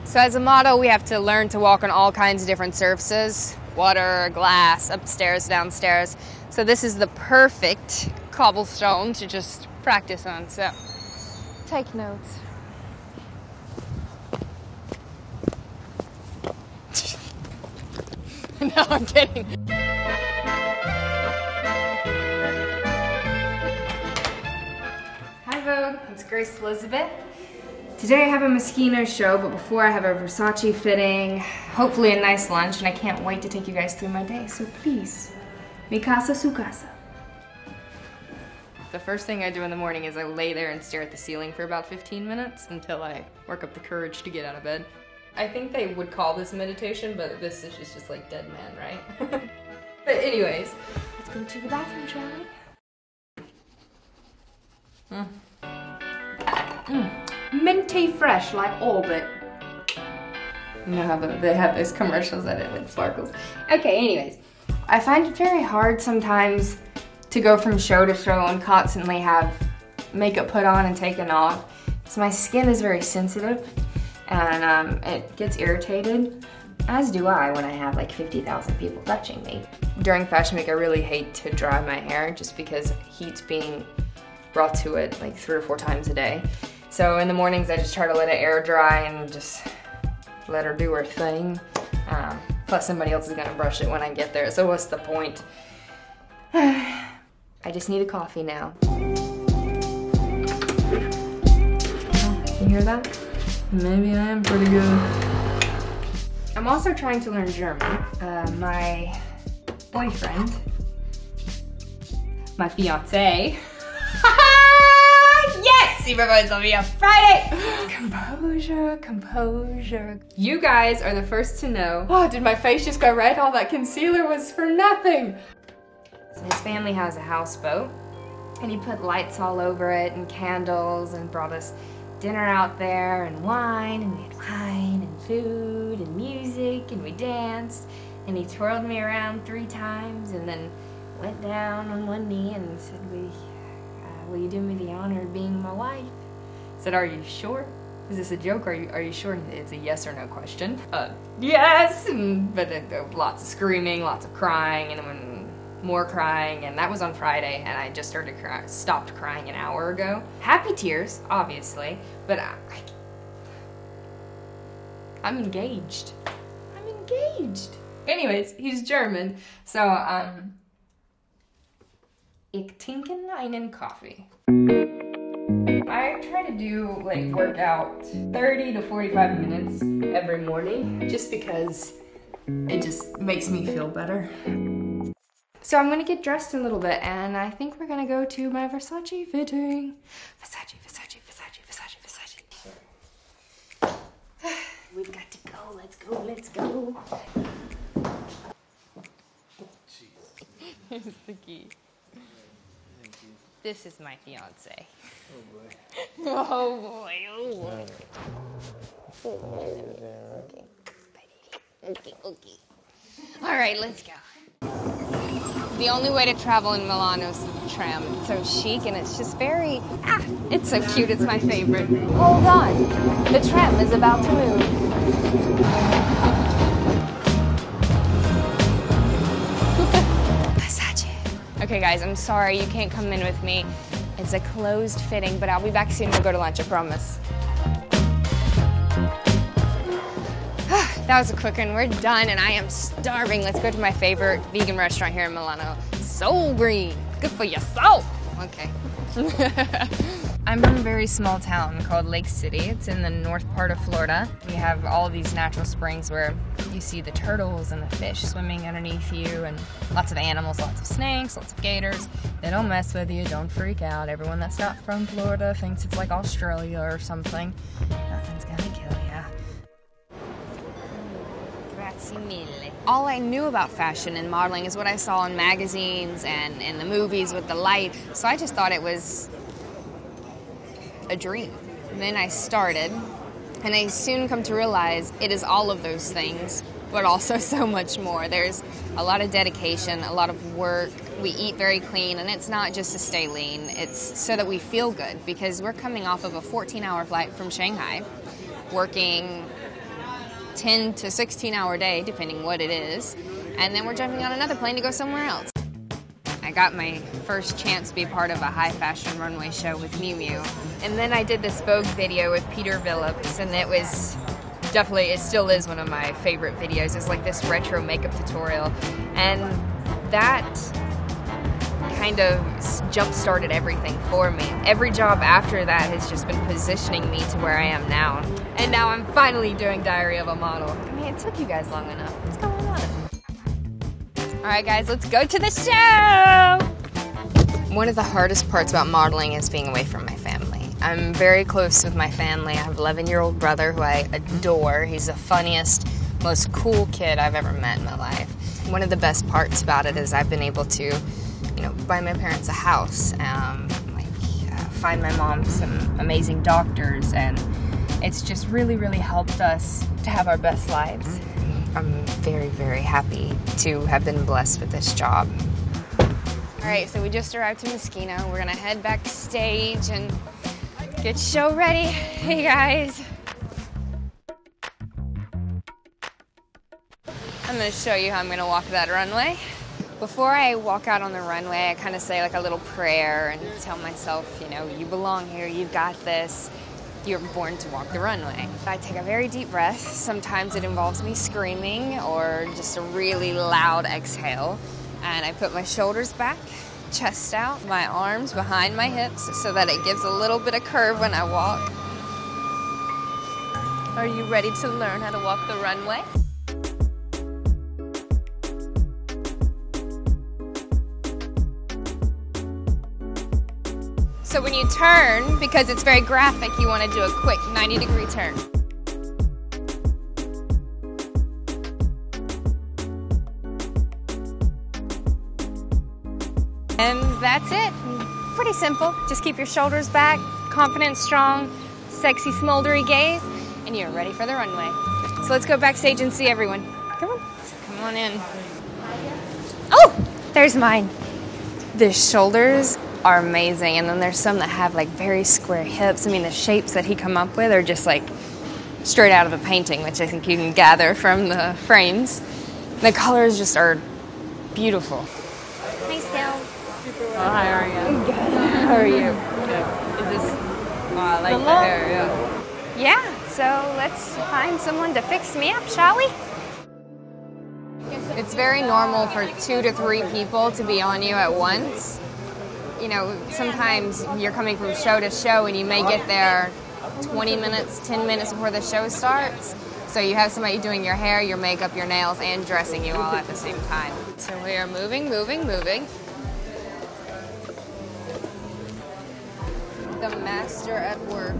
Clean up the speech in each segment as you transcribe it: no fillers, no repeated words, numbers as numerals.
So as a model, we have to learn to walk on all kinds of different surfaces. Water, glass, upstairs, downstairs. So this is the perfect cobblestone to just practice on, so take notes. No, I'm kidding. Hi Vogue, it's Grace Elizabeth. Today I have a Moschino show, but before I have a Versace fitting, hopefully a nice lunch, and I can't wait to take you guys through my day, so please, mi casa, su casa. The first thing I do in the morning is I lay there and stare at the ceiling for about 15 minutes until I work up the courage to get out of bed. I think they would call this meditation, but this is just like dead man, right? But anyways, let's go to the bathroom, shall we? Minty fresh like Orbit. You know how they have those commercials that it like sparkles. Okay, anyways. I find it very hard sometimes to go from show to show and constantly have makeup put on and taken off. So my skin is very sensitive and it gets irritated, as do I when I have like 50,000 people touching me. During Fashion Week, I really hate to dry my hair just because heat's being brought to it like 3 or 4 times a day. So in the mornings, I just try to let it air dry and just let her do her thing. Plus somebody else is gonna brush it when I get there, so what's the point? I just need a coffee now. You hear that? Maybe I am pretty good. I'm also trying to learn German. My boyfriend, my fiance, yes! Supervise will be on Friday! Composure, composure. You guys are the first to know. Oh, did my face just go red? All that concealer was for nothing. So his family has a houseboat, and he put lights all over it and candles and brought us dinner out there and wine, and we had wine and food and music, and we danced, and he twirled me around 3 times and then went down on one knee and said, will you do me the honor of being my wife? I said, are you sure? Is this a joke? Are you sure? It's a yes or no question. Yes! But lots of screaming, lots of crying, and then more crying, and that was on Friday, and I just stopped crying an hour ago. Happy tears, obviously, but I'm engaged. I'm engaged. Anyways, he's German, so ich trinke einen Kaffee. I try to do like workout 30 to 45 minutes every morning just because it just makes me feel better. So I'm gonna get dressed in a little bit and I think we're gonna go to my Versace fitting. Versace, Versace, Versace, Versace, Versace. We've got to go, let's go, let's go. Here's the key. This is my fiance. Oh boy. Oh boy. Oh boy. Okay. Okay. All right, let's go. The only way to travel in Milan is the tram. It's so chic and it's just very, it's so cute. It's my favorite. Hold on. The tram is about to move. Okay guys, I'm sorry you can't come in with me. It's a closed fitting, but I'll be back soon. We'll go to lunch, I promise. That was a quick one. We're done and I am starving. Let's go to my favorite vegan restaurant here in Milano. Soul Green. Good for your soul. Okay. I'm from a very small town called Lake City. It's in the north part of Florida. We have all of these natural springs where you see the turtles and the fish swimming underneath you and lots of animals, lots of snakes, lots of gators. They don't mess with you, don't freak out. Everyone that's not from Florida thinks it's like Australia or something. Nothing's gonna kill ya. Grazie mille. All I knew about fashion and modeling is what I saw in magazines and in the movies with the light. So I just thought it was a dream. And then I started, and I soon come to realize it is all of those things, but also so much more. There's a lot of dedication, a lot of work. We eat very clean, and it's not just to stay lean. It's so that we feel good, because we're coming off of a 14-hour flight from Shanghai, working 10 to 16 hour day, depending what it is. And then we're jumping on another plane to go somewhere else. I got my first chance to be part of a high fashion runway show with Miu Miu. And then I did this Vogue video with Peter Phillips, and it was definitely, it still is one of my favorite videos. It's like this retro makeup tutorial. And that kind of jump-started everything for me. Every job after that has just been positioning me to where I am now. And now I'm finally doing Diary of a Model. I mean, it took you guys long enough. What's going on? All right, guys, let's go to the show! One of the hardest parts about modeling is being away from my family. I'm very close with my family. I have an 11-year-old brother who I adore. He's the funniest, most cool kid I've ever met in my life. One of the best parts about it is I've been able to, you know, buy my parents a house, find my mom some amazing doctors, and it's just really, really helped us to have our best lives. I'm very, very happy to have been blessed with this job. All right, so we just arrived to Moschino. We're gonna head backstage and get show ready. Hey guys. I'm gonna show you how I'm gonna walk that runway. Before I walk out on the runway, I kind of say like a little prayer and tell myself, you know, you belong here, you've got this. You're born to walk the runway. I take a very deep breath. Sometimes it involves me screaming or just a really loud exhale. And I put my shoulders back, chest out, my arms behind my hips so that it gives a little bit of curve when I walk. Are you ready to learn how to walk the runway? So when you turn, because it's very graphic, you want to do a quick 90-degree turn. And that's it. Pretty simple. Just keep your shoulders back, confident, strong, sexy, smoldery gaze, and you're ready for the runway. So let's go backstage and see everyone. Come on. Come on in. Oh, there's mine. The shoulders are amazing, and then there's some that have like very square hips. I mean, the shapes that he come up with are just like straight out of a painting, which I think you can gather from the frames. The colors just are beautiful. Hey, Stell. Oh, hi, how are you? Good. How are you? Good. Is this, oh, I like the hair, yeah. Yeah, so let's find someone to fix me up, shall we? It's very normal for 2 to 3 people to be on you at once. You know, sometimes you're coming from show to show and you may get there 20 minutes, 10 minutes before the show starts. So you have somebody doing your hair, your makeup, your nails, and dressing you all at the same time. So we are moving, moving, moving. The master at work.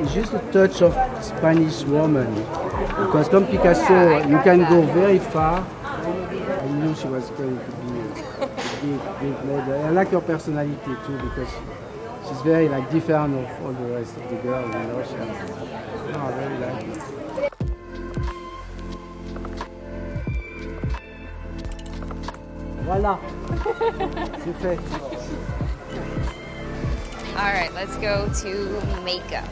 It's just a touch of Spanish woman. Because come Picasso, you can go very far. I knew she was going to be big model. I like her personality too, because she's very like different of all the rest of the girls, you know. She has, I very like it. Voilà. C'est fait. All right, let's go to makeup.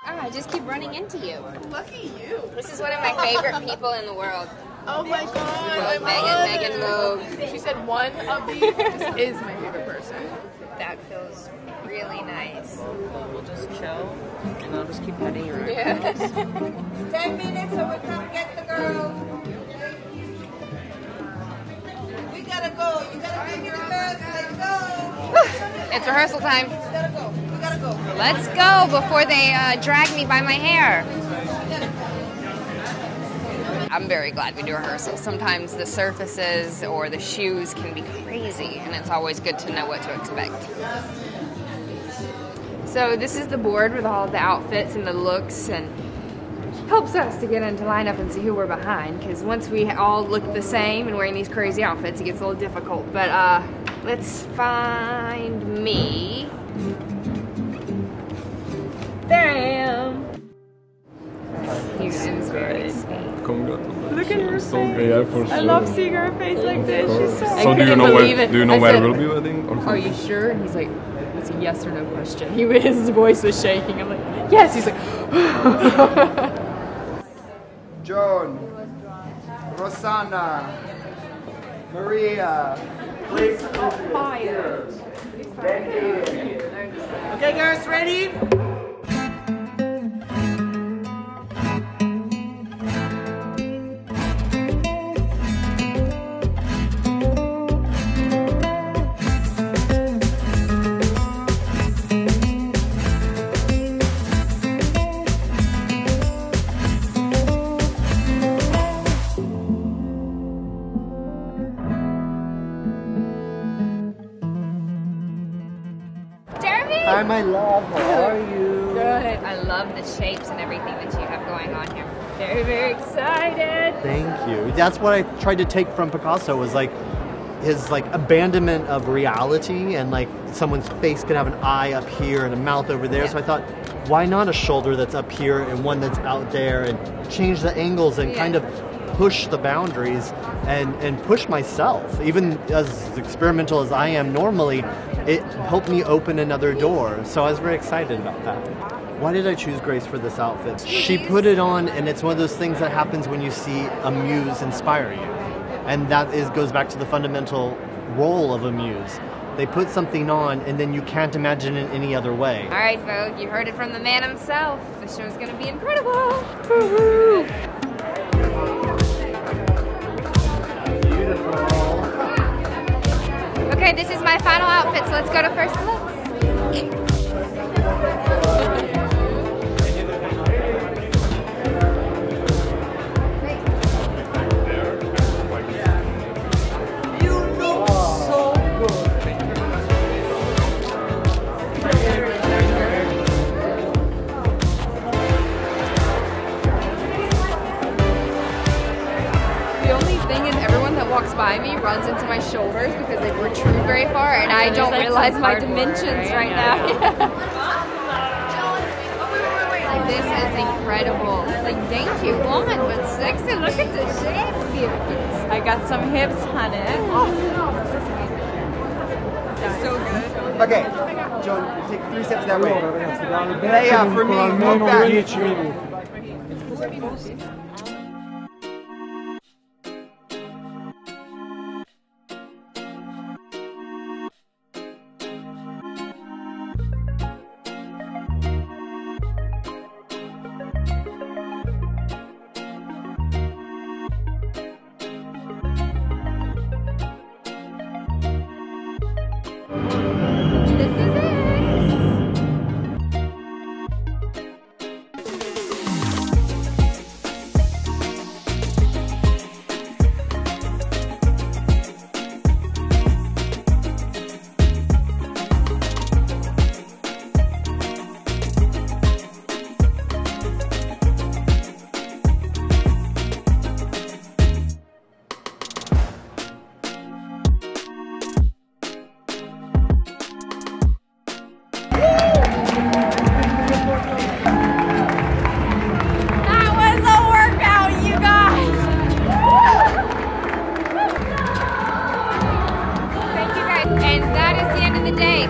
Oh, I just keep running into you. Lucky you. This is one of my favorite people in the world. Oh my god. Megan Vogue. She said one of these is my favorite person. That feels really nice. We'll just chill, and I'll just keep petting her. Yeah. 10 minutes so we come get the girl. We gotta go. You gotta give me the best. Let's go. It's rehearsal time. We gotta go. We gotta go. Let's go before they drag me by my hair. I'm very glad we do rehearsals. Sometimes the surfaces or the shoes can be crazy, and it's always good to know what to expect. So this is the board with all the outfits and the looks, and helps us to get into lineup and see who we're behind, because once we all look the same and wearing these crazy outfits, it gets a little difficult. But let's find me. There I am. He seems very sweet. Look at her so great, for sure. I love seeing her face like this. She's so So do you know where? Do you know where it will be wedding? Are you sure? And he's like, it's a yes or no question. His voice was shaking. I'm like, yes. He's like, Joan, Rosanna, Maria, please. Okay, girls, ready? Hi, my love. How are you? Good. I love the shapes and everything that you have going on here. Very, very excited. Thank you. That's what I tried to take from Picasso, was like his like abandonment of reality, and like someone's face can have an eye up here and a mouth over there. Yeah. So I thought, why not a shoulder that's up here and one that's out there, and change the angles and kind of push the boundaries and push myself. Even as experimental as I am normally, it helped me open another door. So I was very excited about that. Why did I choose Grace for this outfit? She put it on, and it's one of those things that happens when you see a muse inspire you. And that goes back to the fundamental role of a muse. They put something on, and then you can't imagine it any other way. All right, Vogue, you heard it from the man himself. The show's going to be incredible. Woo-hoo. Okay, this is my final outfit, so let's go to first looks. Walks by me, runs into my shoulders because they protrude very far, and I don't realize my dimensions right now. This is incredible. Like dainty blonde, but sexy. Look at the shapes, beautiful. I got some hips, honey. It's so good. Okay, Joan, take 3 steps that way. Leia, for me, move back.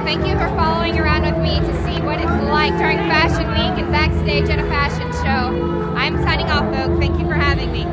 Thank you for following around with me to see what it's like during Fashion Week and backstage at a fashion show. I'm signing off, Vogue. Thank you for having me.